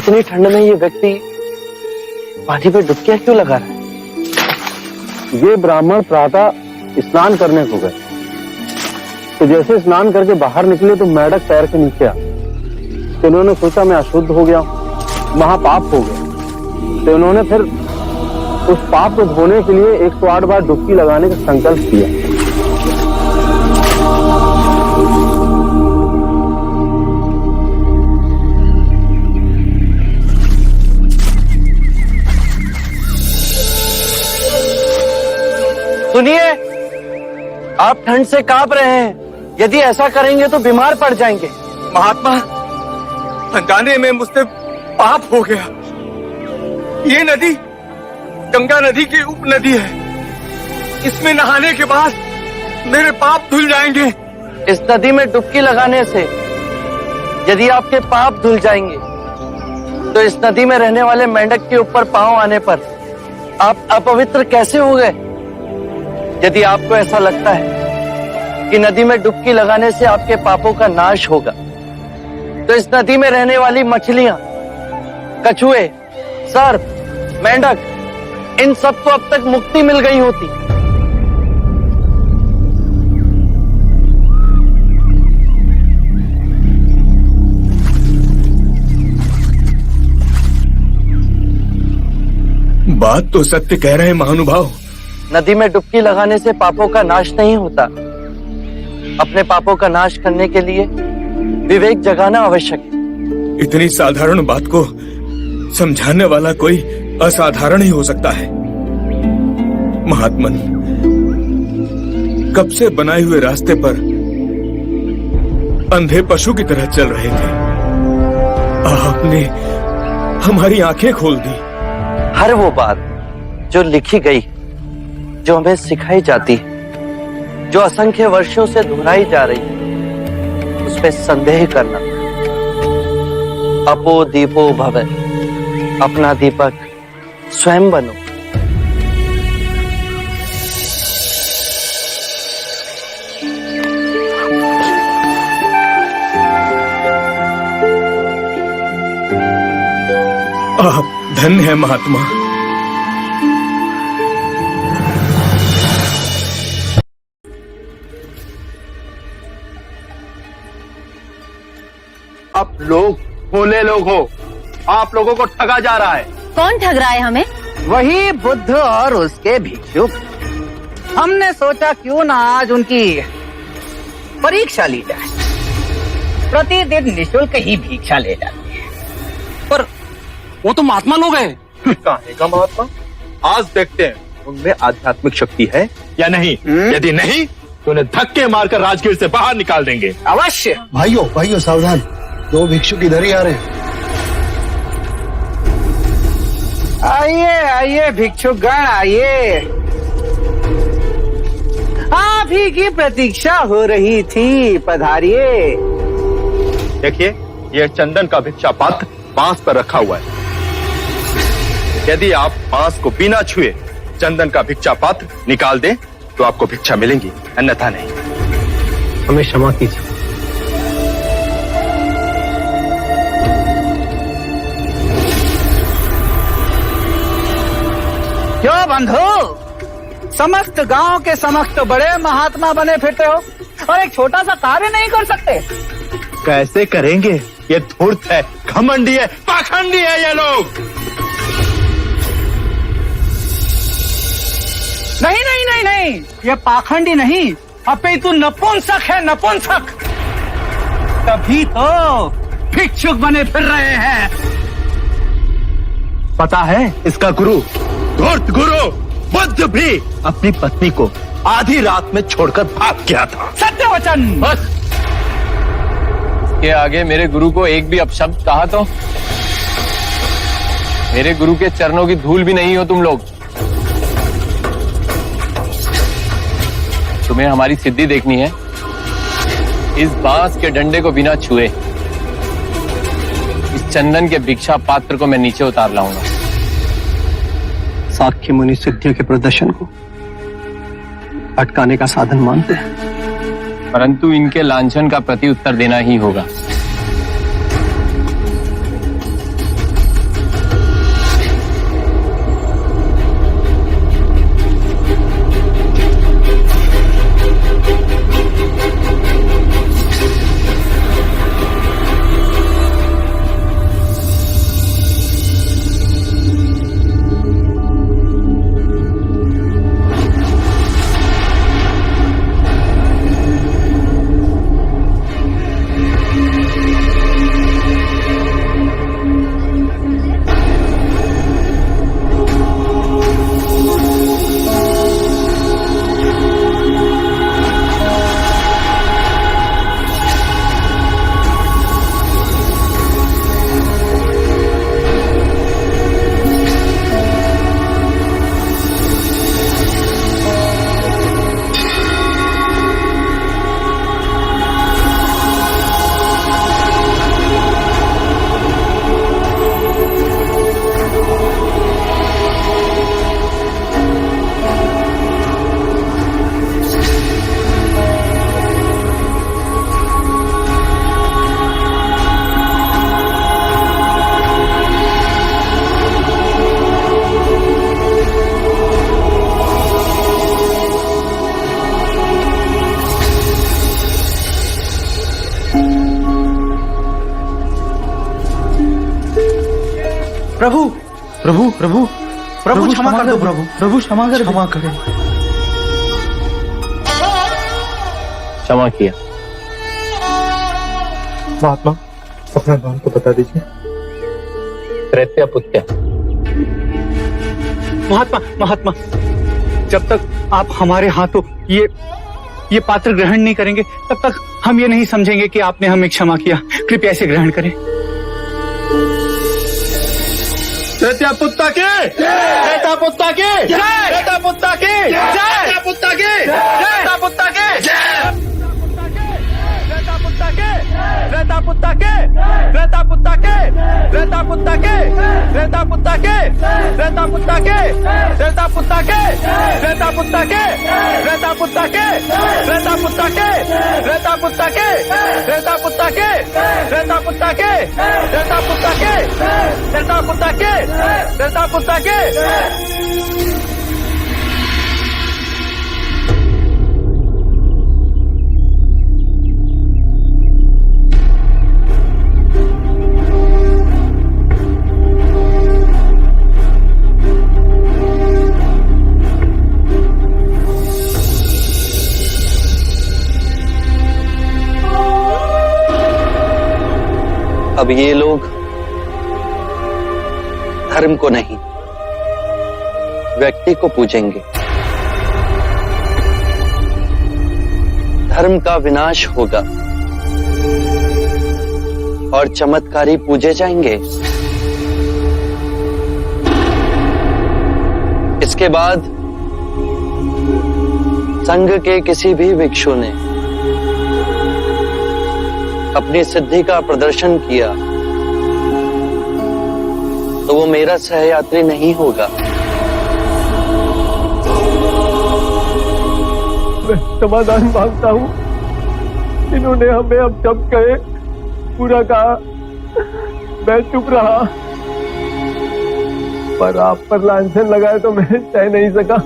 इतनी ठंड में ये व्यक्ति पानी पे डुबकियां क्यों लगा रहा है? ये ब्राह्मण प्रातः स्नान करने को गए, तो जैसे स्नान करके बाहर निकले तो मेंढक पैर के नीचे आ, तो उन्होंने सोचा मैं अशुद्ध हो गया, महापाप हो गया, तो उन्होंने फिर उस पाप को धोने के लिए 108 बार डुबकी लगाने का संकल्प किया। सुनिए, आप ठंड से कांप रहे हैं। यदि ऐसा करेंगे तो बीमार पड़ जाएंगे। महात्मा, अनजाने में मुझसे पाप हो गया। ये नदी गंगा नदी की उपनदी है। इसमें नहाने के बाद मेरे पाप धुल जाएंगे। इस नदी में डुबकी लगाने से यदि आपके पाप धुल जाएंगे तो इस नदी में रहने वाले मेंढक के ऊपर पांव आने पर आप अपवित्र कैसे हो गए? यदि आपको ऐसा लगता है कि नदी में डुबकी लगाने से आपके पापों का नाश होगा, तो इस नदी में रहने वाली मछलियां, कछुए, सर्प, मेंढक, इन सबको अब तक मुक्ति मिल गई होती। बात तो सत्य कह रहे हैं महानुभाव। नदी में डुबकी लगाने से पापों का नाश नहीं होता। अपने पापों का नाश करने के लिए विवेक जगाना आवश्यक है। इतनी साधारण बात को समझाने वाला कोई असाधारण ही हो सकता है। महात्मन, कब से बनाए हुए रास्ते पर अंधे पशु की तरह चल रहे थे। आपने हमारी आंखें खोल दी। हर वो बात जो लिखी गई, जो हमें सिखाई जाती है, जो असंख्य वर्षों से दोहराई जा रही है, उसमें संदेह करना। अपो दीपो भवे, अपना दीपक स्वयं बनो। आप धन्य है महात्मा। आप लोग भोले लोग हो, आप लोगों को ठगा जा रहा है। कौन ठग रहा है हमें? वही बुद्ध और उसके भिक्षुक। हमने सोचा क्यों ना आज उनकी परीक्षा ली जाए। प्रतिदिन निःशुल्क ही भिक्षा ले जाते हैं। पर वो तो महात्मा लोग हैं। काहे का महात्मा? आज देखते हैं उनमें आध्यात्मिक शक्ति है या नहीं। यदि नहीं तो उन्हें धक्के मारकर राजगीर से बाहर निकाल देंगे। अवश्य। भाइयों सावधान, 2 भिक्षुक इधर ही आ रहे हैं। आइए भिक्षुकगण, आइए। आप ही की प्रतीक्षा हो रही थी, पधारिए। देखिए, यह चंदन का भिक्षा पात्र बांस पर रखा हुआ है। यदि आप बांस को बिना छुए चंदन का भिक्षा पात्र निकाल दें तो आपको भिक्षा मिलेंगी, अन्यथा नहीं। हमें क्षमा कीजिए। क्यों बंधु, समस्त गांव के समस्त बड़े महात्मा बने फिरते हो और एक छोटा सा कार्य नहीं कर सकते? कैसे करेंगे? ये धूर्त है, घमंडी है, पाखंडी है ये लोग। नहीं, ये पाखंडी नहीं, अपितु नपुंसक है, नपुंसक। तभी तो भिक्षुक बने फिर रहे हैं। पता है इसका गुरु, धूर्त गुरु बुद्ध भी अपनी पत्नी को आधी रात में छोड़कर भाग गया था। सत्य वचन। बस के आगे मेरे गुरु को एक भी अपशब्द कहा तो मेरे गुरु के चरणों की धूल भी नहीं हो तुम लोग। तुम्हें हमारी सिद्धि देखनी है। इस बांस के डंडे को बिना छुए इस चंदन के भिक्षा पात्र को मैं नीचे उतार लाऊंगा। साख्य मुनि सिद्धियों के प्रदर्शन को अटकाने का साधन मानते हैं, परंतु इनके लांछन का प्रति उत्तर देना ही होगा। प्रभु प्रभु प्रभु प्रभु क्षमा कर दो प्रभु, प्रभु क्षमा कर, क्षमा करें। क्षमा किया। महात्मा, अपना नाम तो बता दीजिए। त्रैत्या पुत्या। महात्मा महात्मा, जब तक आप हमारे हाथों ये पात्र ग्रहण नहीं करेंगे तब तक हम ये नहीं समझेंगे कि आपने हमें क्षमा किया। कृपया इसे ग्रहण करें। त्रैत्या पुत्ता के, त्रैत्या पुत्ता के, त्रैत्या पुत्ता के, त्रैत्या पुत्ता के, त्रैत्या पुत्ता के, त्रैता पुत्ता के, त्रैता पुत्ता के, त्रैता पुत्ता के, त्रैता पुत्ता के, त्रैता पुत्ता के, त्रैता पुत्ता के, त्रैता पुत्ता के, त्रैता पुत्ता के, त्रैता पुत्ता के, त्रैता पुत्ता के, त्रैता पुत्ता के, त्रैता पुत्ता के, त्रैता पुत्ता के, त्रैता पुत्ता के, त्रैता पुत्ता के, त्रैता पुत्ता के। अब ये लोग धर्म को नहीं, व्यक्ति को पूजेंगे। धर्म का विनाश होगा और चमत्कारी पूजे जाएंगे। इसके बाद संघ के किसी भी भिक्षु ने अपनी सिद्धि का प्रदर्शन किया तो वो मेरा सहयात्री नहीं होगा। मैं समाधान मांगता हूँ। इन्होंने हमें अब जब कहे पूरा कहा, मैं चुप रहा, पर आप पर लांछन लगाए तो मैं सह नहीं सका।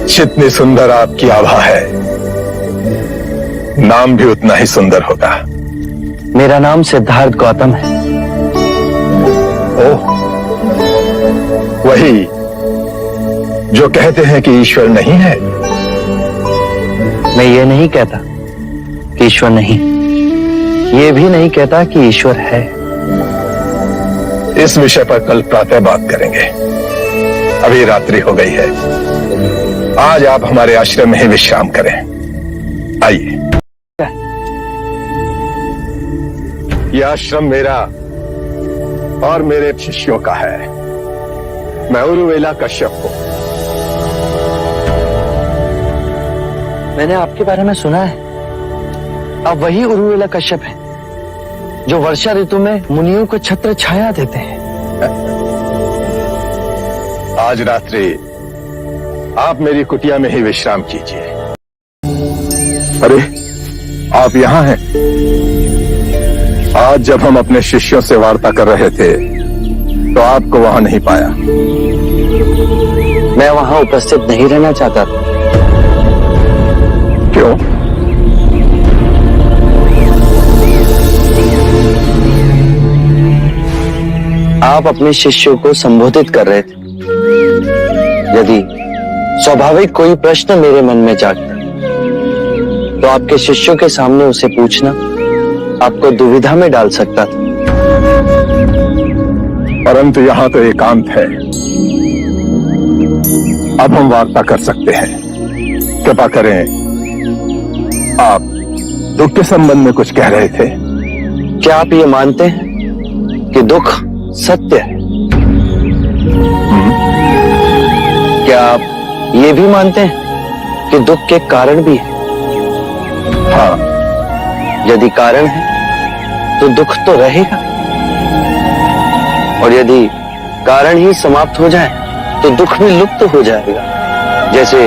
जितनी सुंदर आपकी आभा है, नाम भी उतना ही सुंदर होगा। मेरा नाम सिद्धार्थ गौतम है। ओह, वही जो कहते हैं कि ईश्वर नहीं है। मैं ये नहीं कहता कि ईश्वर नहीं, ये भी नहीं कहता कि ईश्वर है। इस विषय पर कल प्रातः बात करेंगे। अभी रात्रि हो गई है, आज आप हमारे आश्रम में ही विश्राम करें। आइए। यह आश्रम मेरा और मेरे शिष्यों का है। मैं उरुवेला कश्यप हूं। मैंने आपके बारे में सुना है। आप वही उरुवेला कश्यप हैं जो वर्षा ऋतु में मुनियों को छत्र छाया देते हैं। आज रात्रि आप मेरी कुटिया में ही विश्राम कीजिए। अरे, आप यहां हैं? आज जब हम अपने शिष्यों से वार्ता कर रहे थे तो आपको वहां नहीं पाया। मैं वहां उपस्थित नहीं रहना चाहता था। क्यों? आप अपने शिष्यों को संबोधित कर रहे थे। यदि स्वाभाविक कोई प्रश्न मेरे मन में जागता तो आपके शिष्यों के सामने उसे पूछना आपको दुविधा में डाल सकता था। परंतु यहां तो एकांत है। अब हम वार्ता कर सकते हैं। कृपा करें, आप दुख के संबंध में कुछ कह रहे थे। क्या आप ये मानते हैं कि दुख सत्य है? क्या आप ये भी मानते हैं कि दुख के कारण भी है? हाँ। यदि कारण है तो दुख तो रहेगा, और यदि कारण ही समाप्त हो जाए तो दुख भी लुप्त हो जाएगा। जैसे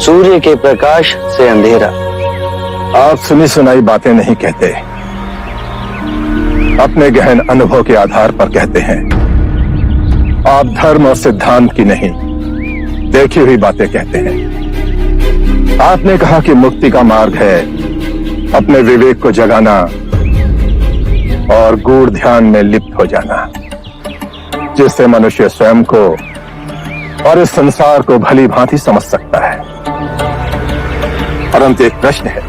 सूर्य के प्रकाश से अंधेरा। आप सुनी सुनाई बातें नहीं कहते, अपने गहन अनुभव के आधार पर कहते हैं। आप धर्म और सिद्धांत की नहीं, देखी हुई बातें कहते हैं। आपने कहा कि मुक्ति का मार्ग है अपने विवेक को जगाना और गूढ़ ध्यान में लिप्त हो जाना, जिससे मनुष्य स्वयं को और इस संसार को भली भांति समझ सकता है। परंतु एक प्रश्न है,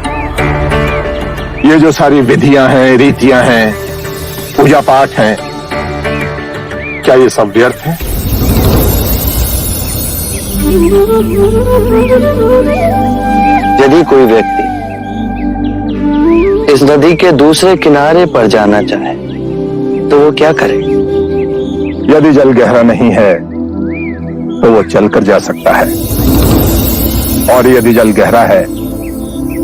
ये जो सारी विधियां हैं, रीतियां हैं, पूजा पाठ हैं, क्या ये सब व्यर्थ है? यदि कोई व्यक्ति इस नदी के दूसरे किनारे पर जाना चाहे तो वो क्या करे? यदि जल गहरा नहीं है तो वो चलकर जा सकता है, और यदि जल गहरा है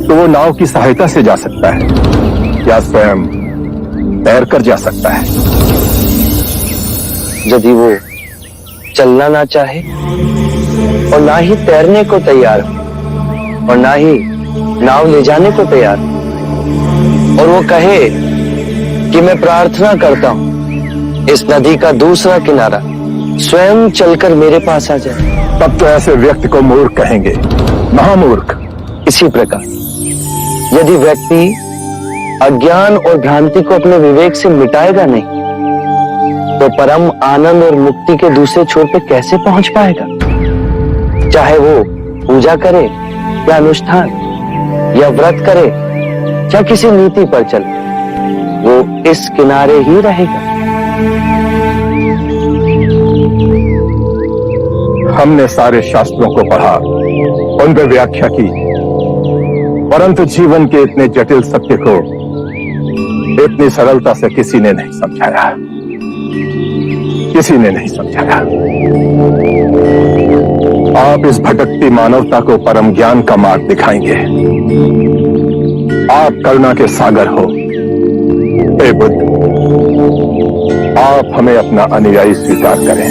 तो वो नाव की सहायता से जा सकता है या स्वयं तैरकर जा सकता है। यदि वो चलना ना चाहे और ना ही तैरने को तैयार हो और ना ही नाव ले जाने को तैयार हो, और वो कहे कि मैं प्रार्थना करता हूं इस नदी का दूसरा किनारा स्वयं चलकर मेरे पास आ जाए, तब तो ऐसे व्यक्ति को मूर्ख कहेंगे, महामूर्ख। इसी प्रकार यदि व्यक्ति अज्ञान और भ्रांति को अपने विवेक से मिटाएगा नहीं तो परम आनंद और मुक्ति के दूसरे छोर पे कैसे पहुंच पाएगा? चाहे वो पूजा करे या अनुष्ठान या व्रत करे या किसी नीति पर चले, वो इस किनारे ही रहेगा। हमने सारे शास्त्रों को पढ़ा, उन पर व्याख्या की, परंतु जीवन के इतने जटिल सत्य को इतनी सरलता से किसी ने नहीं समझाया, किसी ने नहीं समझाया। आप इस भटकती मानवता को परम ज्ञान का मार्ग दिखाएंगे। आप करुणा के सागर हो। हे बुद्ध, आप हमें अपना अनुयायी स्वीकार करें।